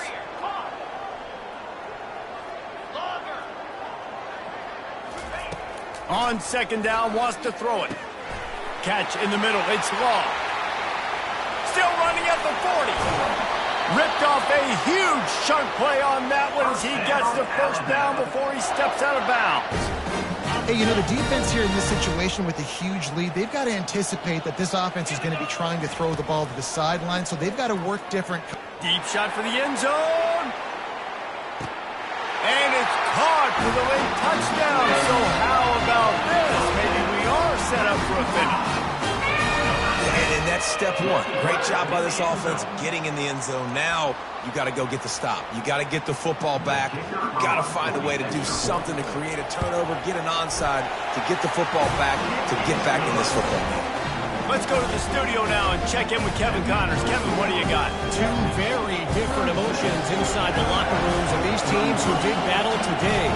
On 2nd down, wants to throw it. Catch in the middle, it's long. Still running at the 40. Ripped off a huge chunk play on that one as he gets the 1st down before he steps out of bounds.
Hey, you know, the defense here in this situation with a huge lead, they've got to anticipate that this offense is going to be trying to throw the ball to the sideline, so they've got to work different.
Deep shot for the end zone. And it's caught for the late touchdown. So how about this? Maybe we are set up for a finish.
And that's step one. Great job by this offense getting in the end zone. Now you got to go get the stop. You got to get the football back. You got to find a way to do something to create a turnover, get an onside, to get the football back, to get back in this football game.
Let's go to the studio now and check in with Kevin Connors. Kevin, what do you got?
Two very different emotions inside the locker rooms of these teams who did battle today.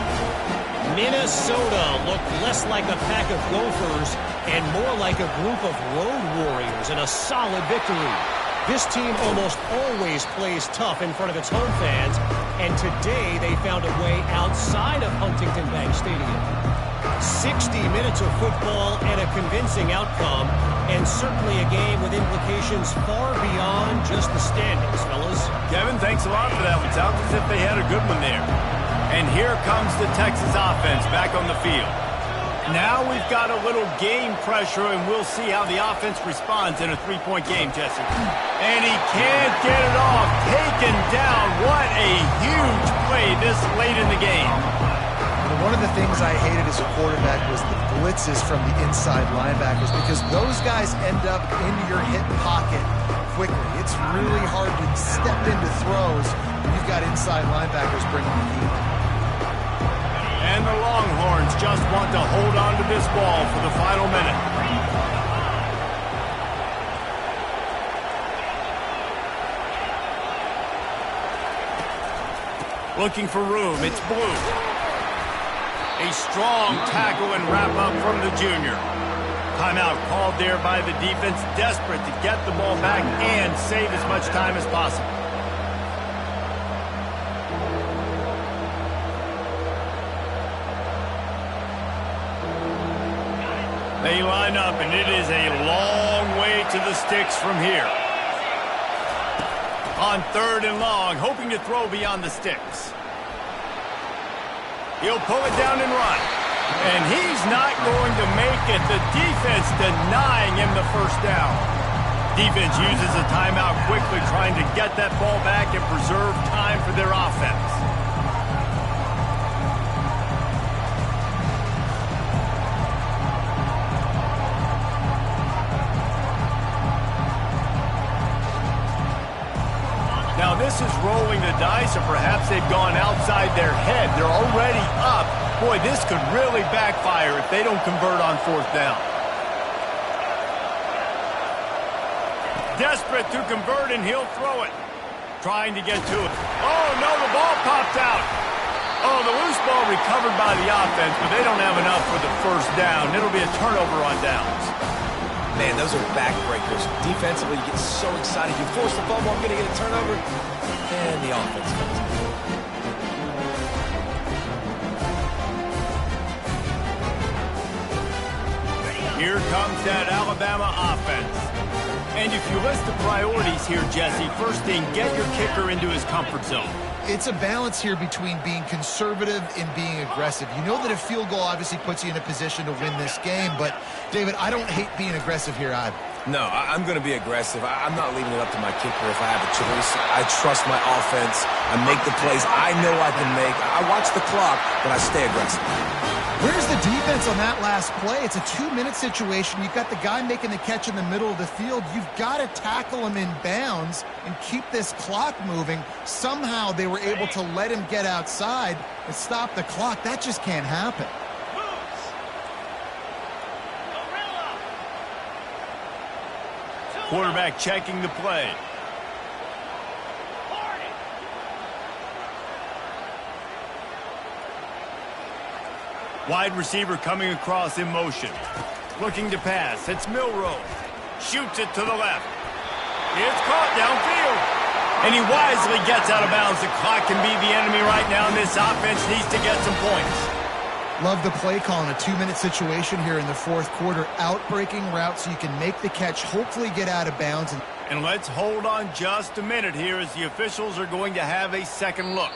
Minnesota looked less like a pack of Gophers and more like a group of road warriors in a solid victory. This team almost always plays tough in front of its home fans, and today they found a way outside of Huntington Bank Stadium. 60 minutes of football and a convincing outcome, and certainly a game with implications far beyond just the standings, fellas.
Kevin, thanks a lot for that one. Sounds as if they had a good one there. And here comes the Texas offense back on the field. Now we've got a little game pressure, and we'll see how the offense responds in a 3-point game, Jesse. And he can't get it off. Taken down. What a huge play this late in the game.
One of the things I hated as a quarterback was the blitzes from the inside linebackers, because those guys end up in your hip pocket quickly. It's really hard to step into throws when you've got inside linebackers bringing the heat.
And the Longhorns just want to hold on to this ball for the final minute. Looking for room, it's Blue. A strong tackle and wrap-up from the junior. Timeout called there by the defense, desperate to get the ball back and save as much time as possible. They line up, and it is a long way to the sticks from here. On 3rd and long, hoping to throw beyond the sticks. He'll pull it down and run. And he's not going to make it. The defense denying him the 1st down. Defense uses a timeout quickly, trying to get that ball back and preserve time for their offense. Now this is rolling the dice, or perhaps they've gone outside their head. They're already up. Boy, this could really backfire if they don't convert on 4th down. Desperate to convert, and he'll throw it. Trying to get to it. Oh, no, the ball popped out. Oh, the loose ball recovered by the offense, but they don't have enough for the 1st down. It'll be a turnover on downs.
Man, those are backbreakers. Defensively, you get so excited. You force the fumble, I'm going to get a turnover, and the offense comes in.
Here comes that Alabama offense. And if you list the priorities here, Jesse, first thing, get your kicker into his comfort zone.
It's a balance here between being conservative and being aggressive. You know that a field goal obviously puts you in a position to win this game, but, David, I don't hate being aggressive here either.
No, I'm going to be aggressive. I'm not leaving it up to my kicker if I have a choice. I trust my offense. I make the plays I know I can make. I watch the clock, but I stay aggressive.
Where's the defense on that last play? It's a 2-minute situation. You've got the guy making the catch in the middle of the field. You've got to tackle him in bounds and keep this clock moving. Somehow they were able to let him get outside and stop the clock. That just can't happen.
Quarterback checking the play. Wide receiver coming across in motion. Looking to pass. It's Milroe. Shoots it to the left. It's caught downfield. And he wisely gets out of bounds. The clock can be the enemy right now, and this offense needs to get some points.
Love the play call in a 2-minute situation here in the fourth quarter. Out-breaking route so you can make the catch, hopefully get out of bounds.
And let's hold on just a minute here as the officials are going to have a second look.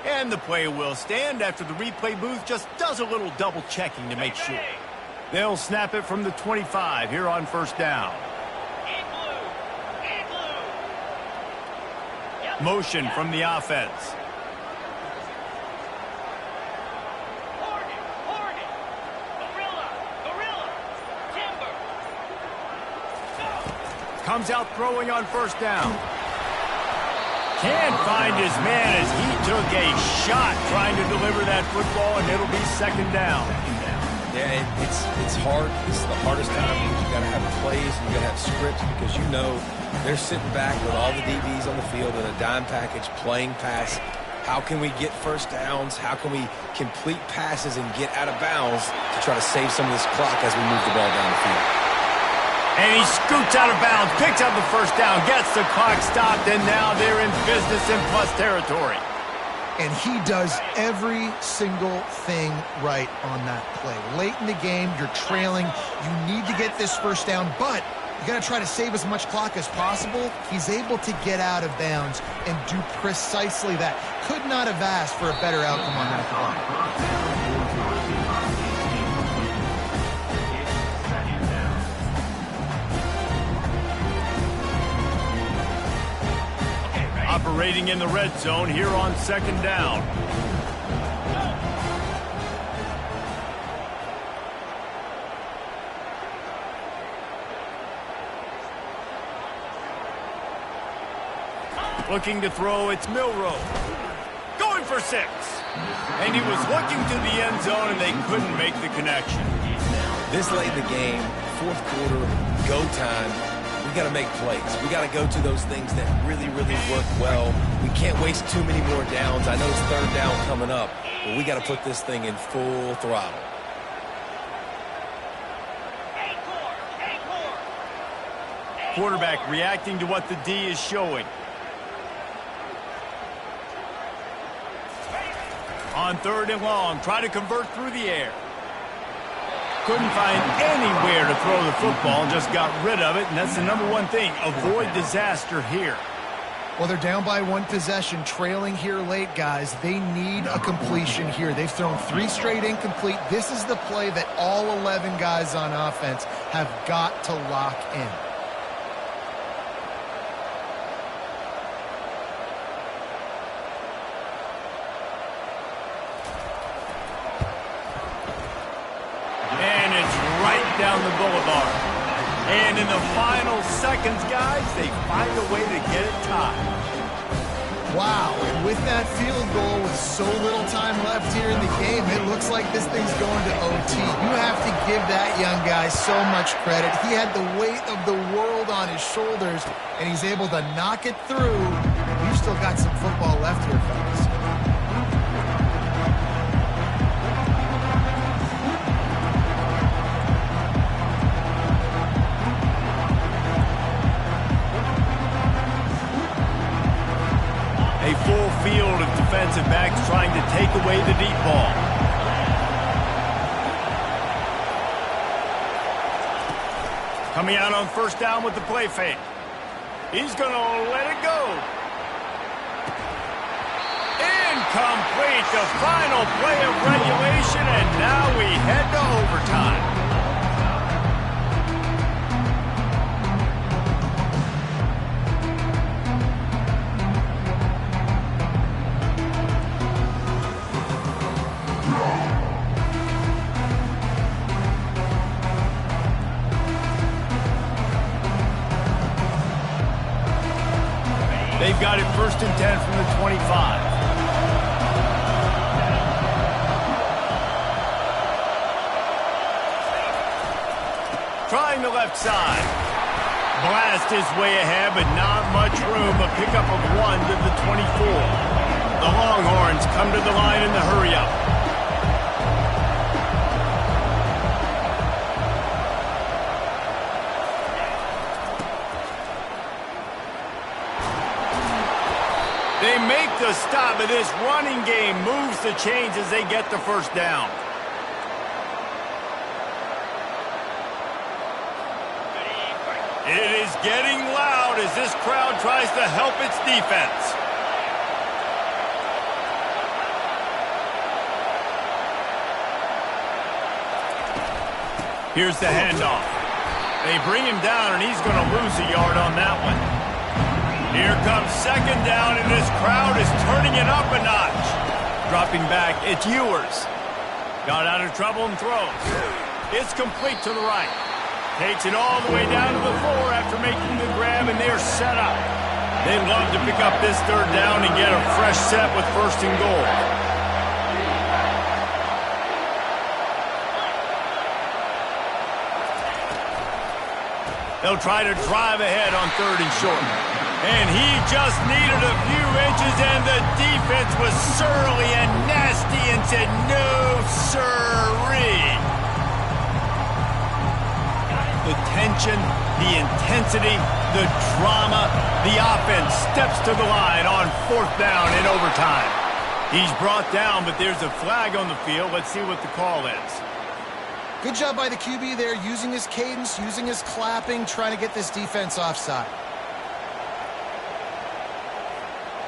And the play will stand after the replay booth just does a little double checking to make sure. They'll snap it from the 25 here on first down. Motion from the offense. Comes out throwing on first down. Can't find his man as he took a shot trying to deliver that football, and it'll be second down.
Yeah, it's hard. This is the hardest time because you got to have plays and you got to have scripts because you know they're sitting back with all the DBs on the field in a dime package playing pass. How can we get first downs? How can we complete passes and get out of bounds to try to save some of this clock as we move the ball down the field?
And he scoots out of bounds, picks up the first down, gets the clock stopped, and now they're in business in plus territory.
And he does every single thing right on that play. Late in the game, you're trailing. You need to get this first down, but you got to try to save as much clock as possible. He's able to get out of bounds and do precisely that. Could not have asked for a better outcome on that play.
Operating in the red zone here on second down. Looking to throw, it's Milroe. Going for 6. And he was looking to the end zone, and they couldn't make the connection.
This late in the game, fourth quarter, go time. We got to make plays. We got to go to those things that really, really work well. We can't waste too many more downs. I know it's third down coming up, but we got to put this thing in full throttle.
Quarterback reacting to what the D is showing. On third and long, try to convert through the air. Couldn't find anywhere to throw the football and just got rid of it, and that's the number one thing. Avoid disaster here.
Well, they're down by 1 possession, trailing here late, guys. They need a completion here. They've thrown 3 straight incomplete. This is the play that all 11 guys on offense have got to lock in.
Down the boulevard. And in the final seconds, guys, they find a way to get it tied.
Wow, and with that field goal with so little time left here in the game, it looks like this thing's going to OT. You have to give that young guy so much credit. He had the weight of the world on his shoulders, and he's able to knock it through. We've still got some football left here, fellas.
A full field of defensive backs trying to take away the deep ball. Coming out on first down with the play fake. He's going to let it go. Incomplete, the final play of regulation, and now we head to overtime. They've got it 1st and 10 from the 25. Trying the left side. Blast his way ahead, but not much room. A pickup of 1 to the 24. The Longhorns come to the line in the hurry-up. They make the stop, but this running game moves the chains as they get the first down. It is getting loud as this crowd tries to help its defense. Here's the handoff. They bring him down, and he's going to lose a yard on that one. Here comes 2nd down, and this crowd is turning it up a notch. Dropping back, it's Ewers. Got out of trouble and throws. It's complete to the right. Takes it all the way down to the floor after making the grab, and they're set up. They'd love to pick up this 3rd down and get a fresh set with 1st and goal. They'll try to drive ahead on 3rd and short. And he just needed a few inches, and the defense was surly and nasty and said, "No, sirree." The tension, the intensity, the drama, the offense steps to the line on 4th down in overtime. He's brought down, but there's a flag on the field. Let's see what the call is.
Good job by the QB there, using his cadence, using his clapping, trying to get this defense offside.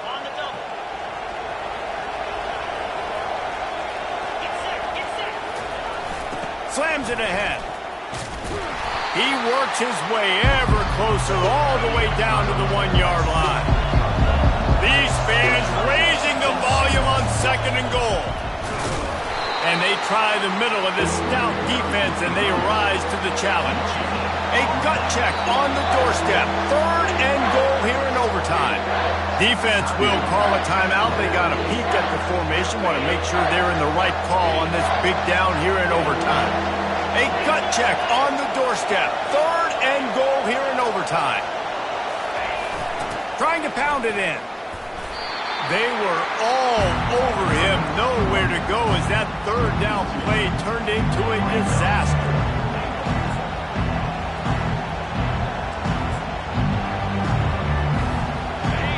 On the double. Get set.
Slams it ahead. He works his way ever closer all the way down to the 1-yard line. These fans raising the volume on 2nd and goal. And they try the middle of this stout defense, and they rise to the challenge. A gut check on the doorstep. 3rd and goal here in overtime. Defense will call a timeout. They got a peek at the formation. Want to make sure they're in the right call on this big down here in overtime. A gut check on the doorstep. 3rd and goal here in overtime. Trying to pound it in. They were all over him. Nowhere to go as that 3rd down play turned into a disaster.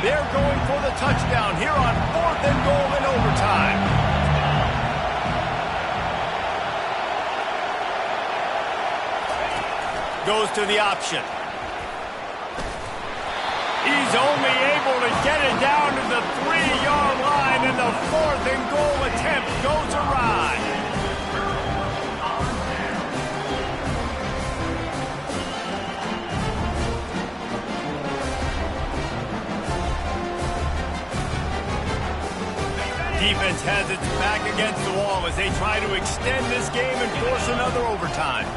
They're going for the touchdown here on 4th and goal in overtime. Goes to the option. He's only able to get it down to the 3-yard line, and the 4th and goal attempt goes awry. Defense has its back against the wall as they try to extend this game and force another overtime.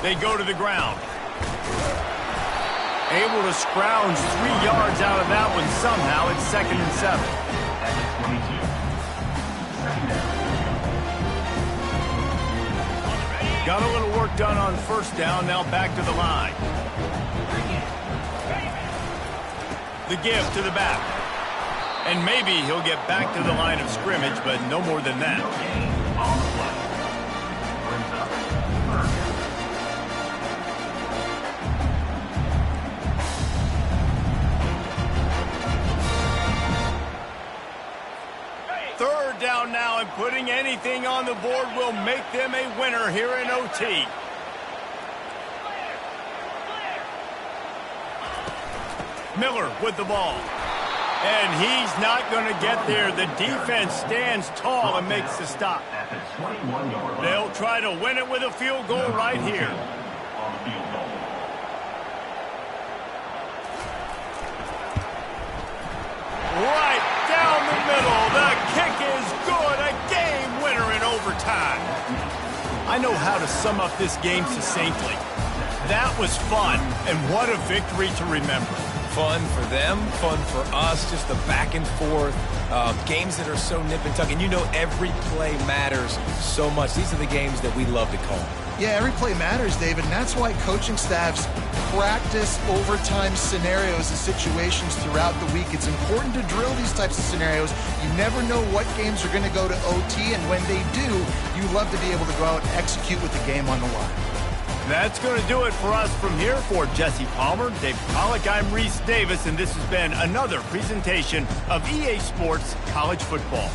They go to the ground. Able to scrounge 3 yards out of that one somehow. It's 2nd and 7. Got a little work done on 1st down. Now back to the line. The give to the back. And maybe he'll get back to the line of scrimmage, but no more than that. Putting anything on the board will make them a winner here in OT. Miller with the ball. And he's not going to get there. The defense stands tall and makes the stop.
At the 21-yard line.
They'll try to win it with a field goal right here.
On the field goal.
Right down the middle. The kick is good. A game winner in overtime. I know how to sum up this game succinctly. That was fun, and what a victory to remember.
Fun for them, fun for us, just the back and forth, games that are so nip and tuck. And you know every play matters so much. These are the games that we love to call.
Yeah, every play matters, David, and that's why coaching staffs practice overtime scenarios and situations throughout the week. It's important to drill these types of scenarios. You never know what games are going to go to OT, and when they do, you love to be able to go out and execute with the game on the line.
That's going to do it for us from here. For Jesse Palmer, David Pollack, I'm Reese Davis, and this has been another presentation of EA Sports College Football.